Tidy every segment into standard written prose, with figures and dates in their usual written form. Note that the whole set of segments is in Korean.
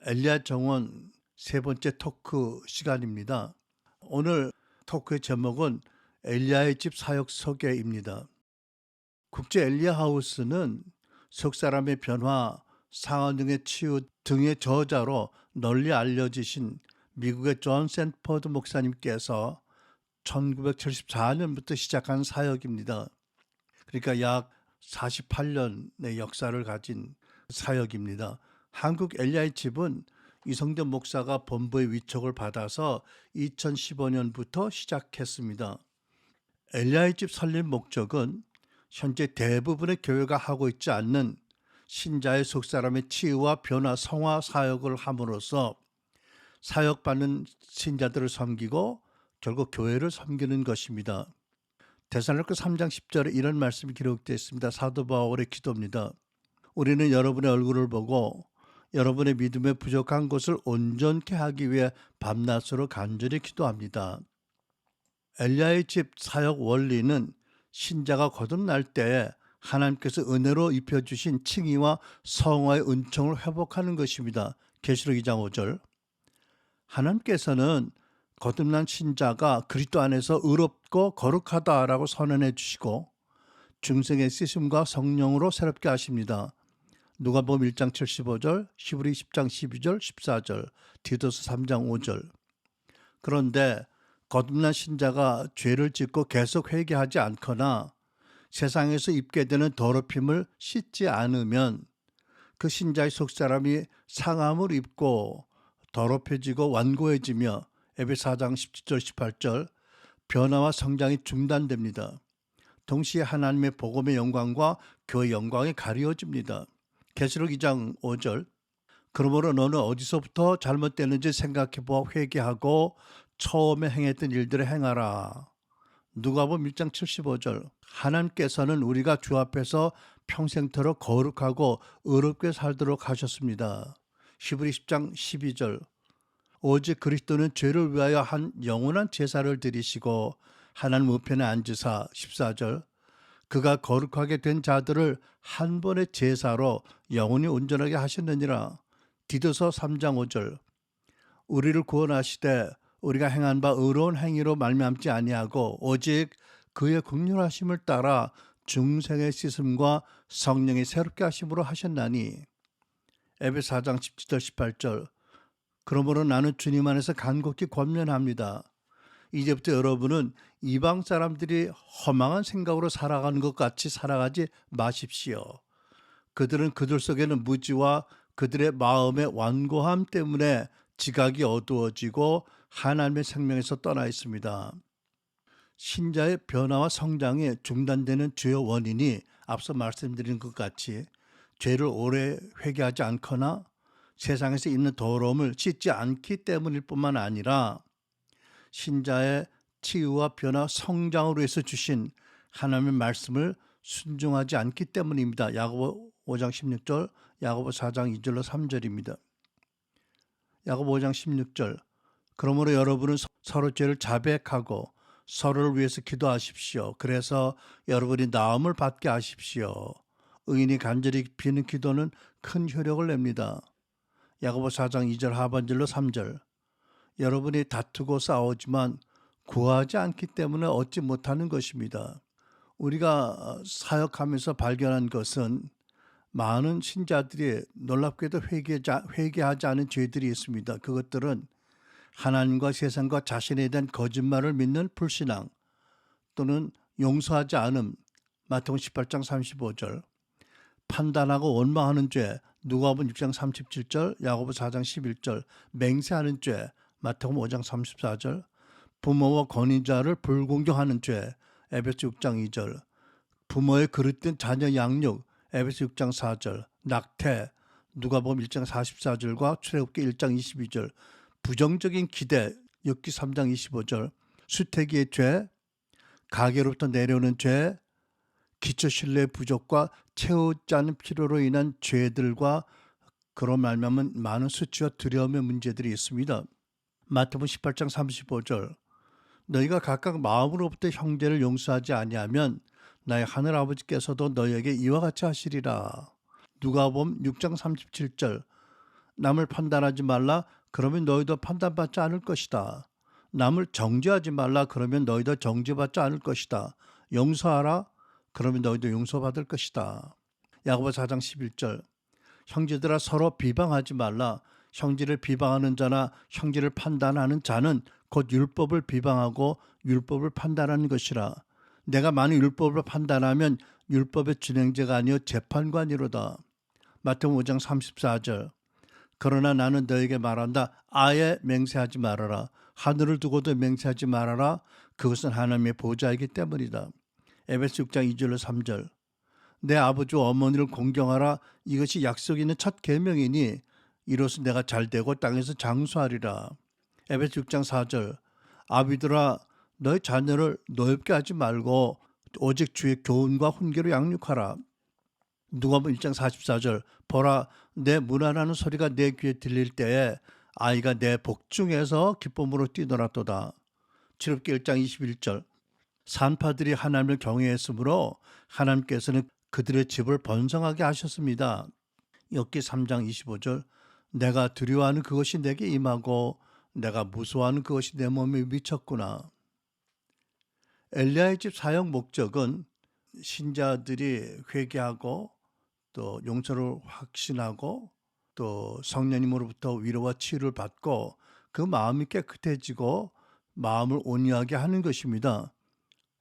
엘리야 정원 세 번째 토크 시간입니다. 오늘 토크의 제목은 엘리야의 집 사역 소개입니다. 국제 엘리야 하우스는 석사람의 변화, 상한증의 치유 등의 저자로 널리 알려지신 미국의 존 샌퍼드 목사님께서 1974년부터 시작한 사역입니다. 그러니까 약 48년의 역사를 가진 사역입니다. 한국 엘리야의 집은 이성전 목사가 본부의 위촉을 받아서 2015년부터 시작했습니다. 엘리야의 집 설립 목적은 현재 대부분의 교회가 하고 있지 않는 신자의 속사람의 치유와 변화, 성화 사역을 함으로써 사역받는 신자들을 섬기고 결국 교회를 섬기는 것입니다. 데살로니가 3장 10절에 이런 말씀이 기록되어 있습니다. 사도 바울의 기도입니다. 우리는 여러분의 얼굴을 보고 여러분의 믿음에 부족한 것을 온전케 하기 위해 밤낮으로 간절히 기도합니다. 엘리야의 집 사역 원리는 신자가 거듭날 때에 하나님께서 은혜로 입혀주신 칭의와 성화의 은총을 회복하는 것입니다. 계시록 2장 5절. 하나님께서는 거듭난 신자가 그리스도 안에서 의롭고 거룩하다라고 선언해 주시고 중생의 씻음과 성령으로 새롭게 하십니다. 누가복음 1장 75절, 히브리 10장 12절, 14절, 디도서 3장 5절. 그런데 거듭난 신자가 죄를 짓고 계속 회개하지 않거나 세상에서 입게 되는 더럽힘을 씻지 않으면 그 신자의 속사람이 상함을 입고 더럽혀지고 완고해지며 에베소 4장 17절 18절 변화와 성장이 중단됩니다. 동시에 하나님의 복음의 영광과 교회의 영광이 가리워집니다. 계시록 2장 5절. 그러므로 너는 어디서부터 잘못되는지 생각해보아 회개하고 처음에 행했던 일들을 행하라. 누가복음 1장 75절. 하나님께서는 우리가 주 앞에서 평생토록 거룩하고 의롭게 살도록 하셨습니다. 히브리 10장 12절. 오직 그리스도는 죄를 위하여 한 영원한 제사를 드리시고 하나님 우편에 앉으사 14절. 그가 거룩하게 된 자들을 한 번의 제사로 영원히 온전하게 하셨느니라. 디도서 3장 5절. 우리를 구원하시되 우리가 행한 바 의로운 행위로 말미암지 아니하고 오직 그의 긍휼하심을 따라 중생의 씻음과 성령의 새롭게 하심으로 하셨나니. 에베소 4장 17절 18절. 그러므로 나는 주님 안에서 간곡히 권면합니다. 이제부터 여러분은 이방 사람들이 허망한 생각으로 살아가는 것 같이 살아가지 마십시오. 그들은 그들 속에는 무지와 그들의 마음의 완고함 때문에 지각이 어두워지고 하나님의 생명에서 떠나 있습니다. 신자의 변화와 성장이 중단되는 주요 원인이 앞서 말씀드린 것 같이 죄를 오래 회개하지 않거나 세상에서 있는 더러움을 씻지 않기 때문일 뿐만 아니라 신자의 치유와 변화, 성장으로 해서 주신 하나님의 말씀을 순종하지 않기 때문입니다. 야고보 5장 16절, 야고보 4장 2절로 3절입니다. 야고보 5장 16절. 그러므로 여러분은 서로 죄를 자백하고 서로를 위해서 기도하십시오. 그래서 여러분이 나음을 받게 하십시오. 의인이 간절히 비는 기도는 큰 효력을 냅니다. 야고보 4장 2절 하반절로 3절. 여러분이 다투고 싸우지만 구하지 않기 때문에 얻지 못하는 것입니다. 우리가 사역하면서 발견한 것은 많은 신자들이 놀랍게도 회개하지 않은 죄들이 있습니다. 그것들은 하나님과 세상과 자신에 대한 거짓말을 믿는 불신앙 또는 용서하지 않음, 마태복음 18장 35절, 판단하고 원망하는 죄, 누가복음 6장 37절, 야고보 4장 11절, 맹세하는 죄, 마태복음 5장 34절, 부모와 권위자를 불공경하는 죄, 에베소 6장 2절, 부모의 그릇된 자녀 양육, 에베소 6장 4절, 낙태, 누가복음 1장 44절과 출애굽기 1장 22절, 부정적인 기대, 욥기 3장 25절, 수태기의 죄, 가계로부터 내려오는 죄, 기초 신뢰의 부족과 채우지 않은 필요로 인한 죄들과 그로 말미암은 많은 수치와 두려움의 문제들이 있습니다. 마태복음 18장 35절. 너희가 각각 마음으로부터 형제를 용서하지 아니하면 나의 하늘 아버지께서도 너희에게 이와 같이 하시리라. 누가복음 6장 37절. 남을 판단하지 말라. 그러면 너희도 판단받지 않을 것이다. 남을 정죄하지 말라. 그러면 너희도 정죄받지 않을 것이다. 용서하라. 그러면 너희도 용서받을 것이다. 야고보서 4장 11절. 형제들아 서로 비방하지 말라. 형제를 비방하는 자나 형제를 판단하는 자는 곧 율법을 비방하고 율법을 판단하는 것이라. 내가 만일 율법을 판단하면 율법의 진행자가 아니요 재판관이로다. 마태복음 5장 34절. 그러나 나는 너에게 말한다. 아예 맹세하지 말아라. 하늘을 두고도 맹세하지 말아라. 그것은 하나님의 보좌이기 때문이다. 에베소 6장 2절로 3절. 내 아버지와 어머니를 공경하라. 이것이 약속 있는 첫 계명이니 이로써 내가 잘되고 땅에서 장수하리라. 에베소 6장 4절. 아비들아 너희 자녀를 노엽게 하지 말고 오직 주의 교훈과 훈계로 양육하라. 누가복음 1장 44절. 보라 내 문안하는 소리가 내 귀에 들릴 때에 아이가 내 복중에서 기쁨으로 뛰놀았도다. 출애굽기 1장 21절. 산파들이 하나님을 경외했으므로 하나님께서는 그들의 집을 번성하게 하셨습니다. 욥기 3장 25절. 내가 두려워하는 그것이 내게 임하고 내가 무서워하는 그것이 내 몸에 미쳤구나. 엘리야의 집 사역 목적은 신자들이 회개하고 또 용서를 확신하고 또 성령님으로부터 위로와 치유를 받고 그 마음이 깨끗해지고 마음을 온유하게 하는 것입니다.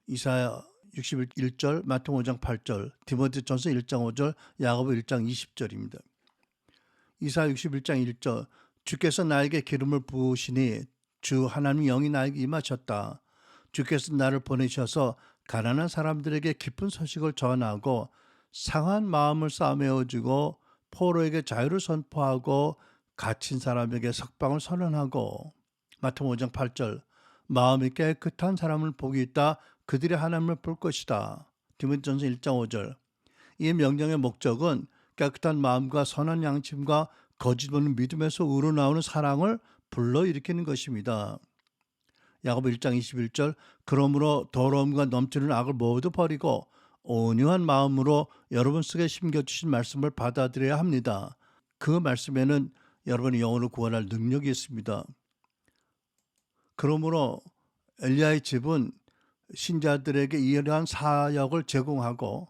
이사야 61절, 마태복음 5장 8절, 디모데전서 1장 5절, 야고보 1장 20절입니다. 이사야 61장 1절. 주께서 나에게 기름을 부으시니 주 하나님 영이 나에게 임하셨다. 주께서 나를 보내셔서 가난한 사람들에게 기쁜 소식을 전하고 상한 마음을 싸매어주고 포로에게 자유를 선포하고 갇힌 사람에게 석방을 선언하고. 마태복음 5장 8절. 마음이 깨끗한 사람을 복이 있다. 그들이 하나님을 볼 것이다. 디모데전서 1장 5절. 이 명령의 목적은 깨끗한 마음과 선한 양심과 거짓 없는 믿음에서 우러나오는 사랑을 불러일으키는 것입니다. 야고보 1장 21절. 그러므로 더러움과 넘치는 악을 모두 버리고 온유한 마음으로 여러분 속에 심겨주신 말씀을 받아들여야 합니다. 그 말씀에는 여러분의 영혼을 구원할 능력이 있습니다. 그러므로 엘리야의 집은 신자들에게 이러한 사역을 제공하고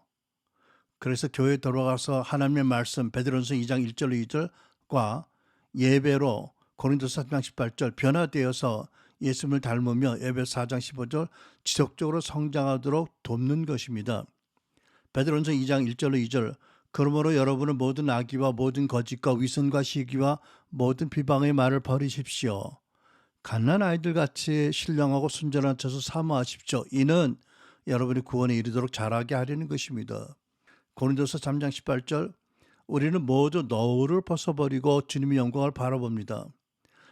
그래서 교회에 들어가서 하나님의 말씀 베드로전서 2장 1절 2절과 예배로 고린도서 3장 18절 변화되어서 예수님을 닮으며 에베소 4장 15절 지속적으로 성장하도록 돕는 것입니다. 베드로전서 2장 1절로 2절. 그러므로 여러분은 모든 악의와 모든 거짓과 위선과 시기와 모든 비방의 말을 버리십시오. 갓난 아이들 같이 신령하고 순전한 척을 사모하십시오. 이는 여러분이 구원에 이르도록 자라게 하려는 것입니다. 고린도서 3장 18절. 우리는 모두 너울을 벗어버리고 주님의 영광을 바라봅니다.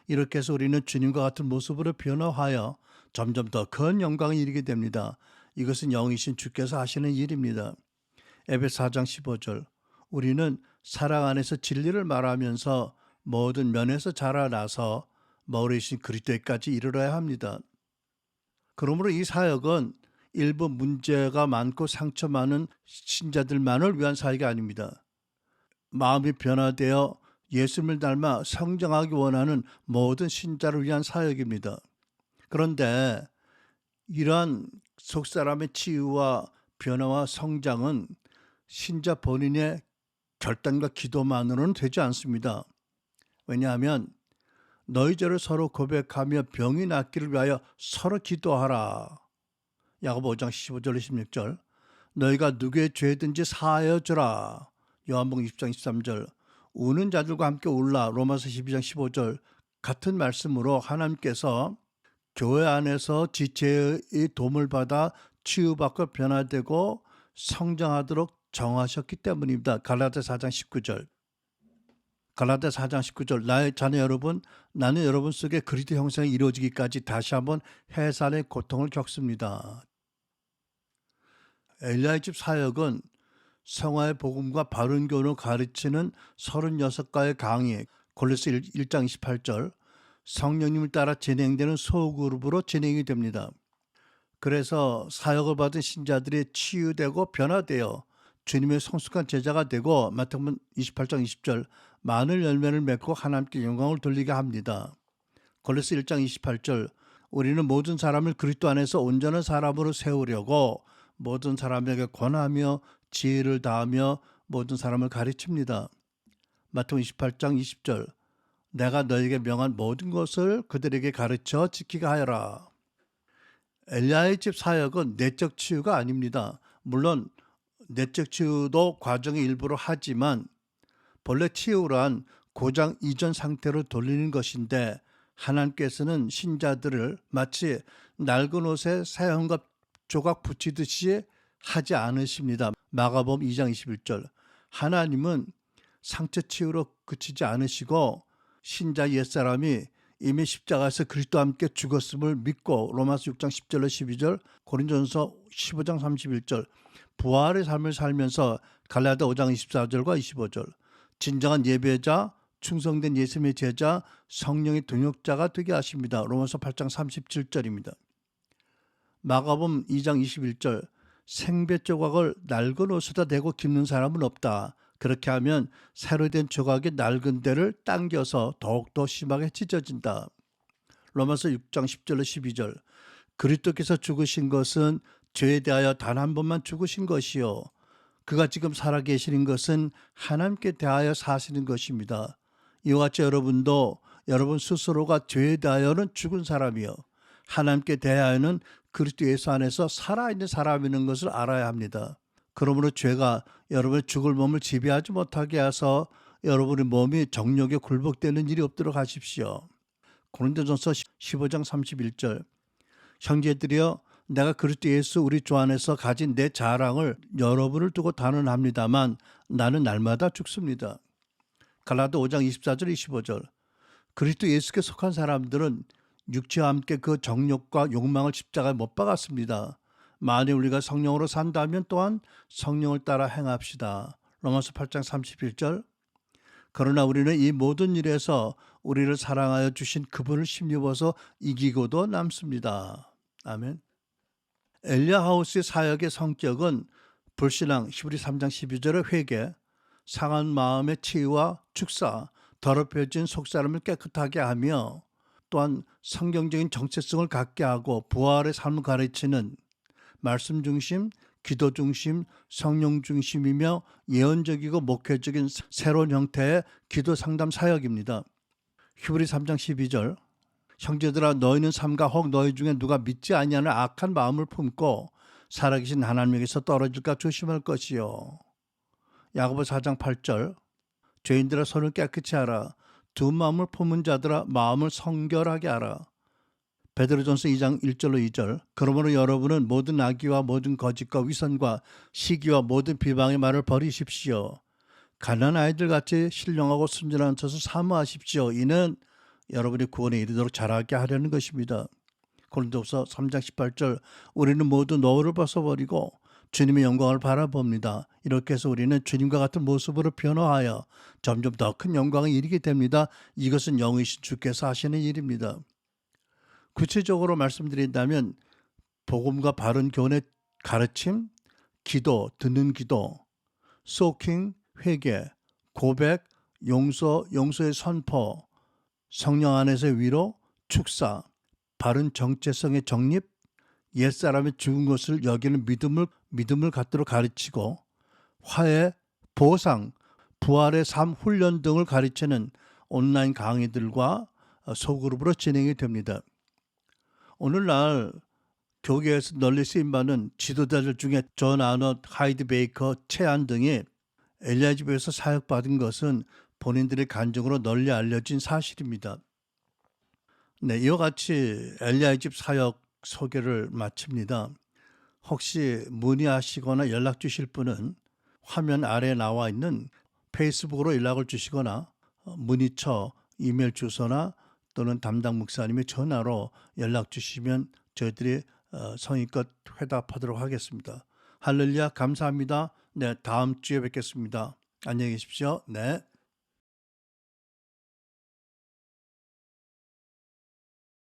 이렇게 해서 우리는 주님과 같은 모습으로 변화하여 점점 더 큰 영광에 이르게 됩니다. 이것은 영이신 주께서 하시는 일입니다. 에베소 4장 15절. 우리는 사랑 안에서 진리를 말하면서 모든 면에서 자라나서 머리이신 그리스도에까지 이르러야 합니다. 그러므로 이 사역은 일부 문제가 많고 상처 많은 신자들만을 위한 사역이 아닙니다. 마음이 변화되어 예수님을 닮아 성장하기 원하는 모든 신자를 위한 사역입니다. 그런데 이러한 속사람의 치유와 변화와 성장은 신자 본인의 결단과 기도만으로는 되지 않습니다. 왜냐하면 너희 죄를 서로 고백하며 병이 낫기를 위하여 서로 기도하라. 야고보 5장 15절 16절. 너희가 누구의 죄든지 사하여 주라. 요한복음 20장 23절. 우는 자들과 함께 울라. 로마서 12장 15절. 같은 말씀으로 하나님께서 교회 안에서 지체의 도움을 받아 치유받고 변화되고 성장하도록 정하셨기 때문입니다. 갈라디아 4장 19절. 갈라디아 4장 19절. 나의 자녀 여러분, 나는 여러분 속에 그리스도 형상이 이루어지기까지 다시 한번 해산의 고통을 겪습니다. 엘리야의 집 사역은 성화의 복음과 바른 교훈을 가르치는 36가의 강의, 골로새 1장 28절, 성령님을 따라 진행되는 소그룹으로 진행이 됩니다. 그래서 사역을 받은 신자들이 치유되고 변화되어 주님의 성숙한 제자가 되고 마태복음 28장 20절 많은 열매를 맺고 하나님께 영광을 돌리게 합니다. 골로새 1장 28절 우리는 모든 사람을 그리스도 안에서 온전한 사람으로 세우려고 모든 사람에게 권하며 지혜를 다하며 모든 사람을 가르칩니다. 마태복음 28장 20절 내가 너에게 명한 모든 것을 그들에게 가르쳐 지키게 하여라. 엘리야의 집 사역은 내적 치유가 아닙니다. 물론 내적 치유도 과정의 일부로 하지만 본래 치유란 고장 이전 상태로 돌리는 것인데 하나님께서는 신자들을 마치 낡은 옷에 새 헝겊 조각 붙이듯이 하지 않으십니다. 마가복음 2장 21절 하나님은 상처 치유로 그치지 않으시고 신자 옛사람이 이미 십자가에서 그리스도와 함께 죽었음을 믿고 로마서 6장 10절로 12절 고린도전서 15장 31절 부활의 삶을 살면서 갈라디아 5장 24절과 25절 진정한 예배자 충성된 예수님의 제자 성령의 동역자가 되게 하십니다. 로마서 8장 37절입니다. 마가복음 2장 21절 생배 조각을 낡은 옷에다 대고 깁는 사람은 없다. 그렇게 하면 새로 된 조각이 낡은 데를 당겨서 더욱더 심하게 찢어진다. 로마서 6장 10절로 12절 그리스도께서 죽으신 것은 죄에 대하여 단 한 번만 죽으신 것이요 그가 지금 살아계시는 것은 하나님께 대하여 사시는 것입니다. 이와 같이 여러분도 여러분 스스로가 죄에 대하여는 죽은 사람이요 하나님께 대하여는 그리스도 예수 안에서 살아있는 사람이라는 것을 알아야 합니다. 그러므로 죄가 여러분의 죽을 몸을 지배하지 못하게 해서 여러분의 몸이 정욕에 굴복되는 일이 없도록 하십시오. 고린도전서 15장 31절 형제들이여 내가 그리스도 예수 우리 주 안에서 가진 내 자랑을 여러분을 두고 단언합니다만 나는 날마다 죽습니다. 갈라디아 5장 24절 25절 그리스도 예수께 속한 사람들은 육체와 함께 그 정욕과 욕망을 십자가에 못 박았습니다. 만일 우리가 성령으로 산다면 또한 성령을 따라 행합시다. 로마서 8장 31절 그러나 우리는 이 모든 일에서 우리를 사랑하여 주신 그분을 힘입어서 이기고도 남습니다. 아멘. 엘리야 하우스의 사역의 성격은 불신앙 히브리 3장 12절의 회개, 상한 마음의 치유와 축사, 더럽혀진 속사람을 깨끗하게 하며 또한 성경적인 정체성을 갖게 하고 부활의 삶을 가르치는 말씀 중심, 기도 중심, 성령 중심이며 예언적이고 목회적인 새로운 형태의 기도 상담 사역입니다. 히브리 3장 12절 형제들아 너희는 삼가 혹 너희 중에 누가 믿지 아니하는 악한 마음을 품고 살아계신 하나님에게서 떨어질까 조심할 것이요. 야고보 4장 8절 죄인들아 손을 깨끗이 하라. 두 마음을 품은 자들아 마음을 성결하게 하라. 베드로전서 2장 1절로 2절 그러므로 여러분은 모든 악의와 모든 거짓과 위선과 시기와 모든 비방의 말을 버리십시오. 가난한 아이들같이 신령하고 순전한 젖을 사모하십시오. 이는 여러분이 구원에 이르도록 자라게 하려는 것입니다. 고린도후서 3장 18절 우리는 모두 노를 벗어버리고 주님의 영광을 바라봅니다. 이렇게 해서 우리는 주님과 같은 모습으로 변화하여 점점 더 큰 영광에 이르게 됩니다. 이것은 영이신 주께서 하시는 일입니다. 구체적으로 말씀드린다면 복음과 바른 교훈의 가르침, 기도, 듣는 기도, 소킹, 회개, 고백, 용서의 선포, 성령 안에서의 위로, 축사, 바른 정체성의 정립, 옛사람의 죽은 것을 여기는 믿음을 갖도록 가르치고 화해, 보상, 부활의 삶 훈련 등을 가르치는 온라인 강의들과 소그룹으로 진행이 됩니다. 오늘날 교계에서 널리 쓰임받는 지도자들 중에 존 아넛, 하이드 베이커, 채안 등이 엘리야 집에서 사역받은 것은 본인들의 간증으로 널리 알려진 사실입니다. 네, 이와 같이 엘리야 집 사역 소개를 마칩니다. 혹시 문의하시거나 연락 주실 분은 화면 아래에 나와 있는 페이스북으로 연락을 주시거나 문의처, 이메일 주소나 또는 담당 목사님의 전화로 연락 주시면 저희들이 성의껏 회답하도록 하겠습니다. 할렐루야, 감사합니다. 네, 다음 주에 뵙겠습니다. 안녕히 계십시오. 네.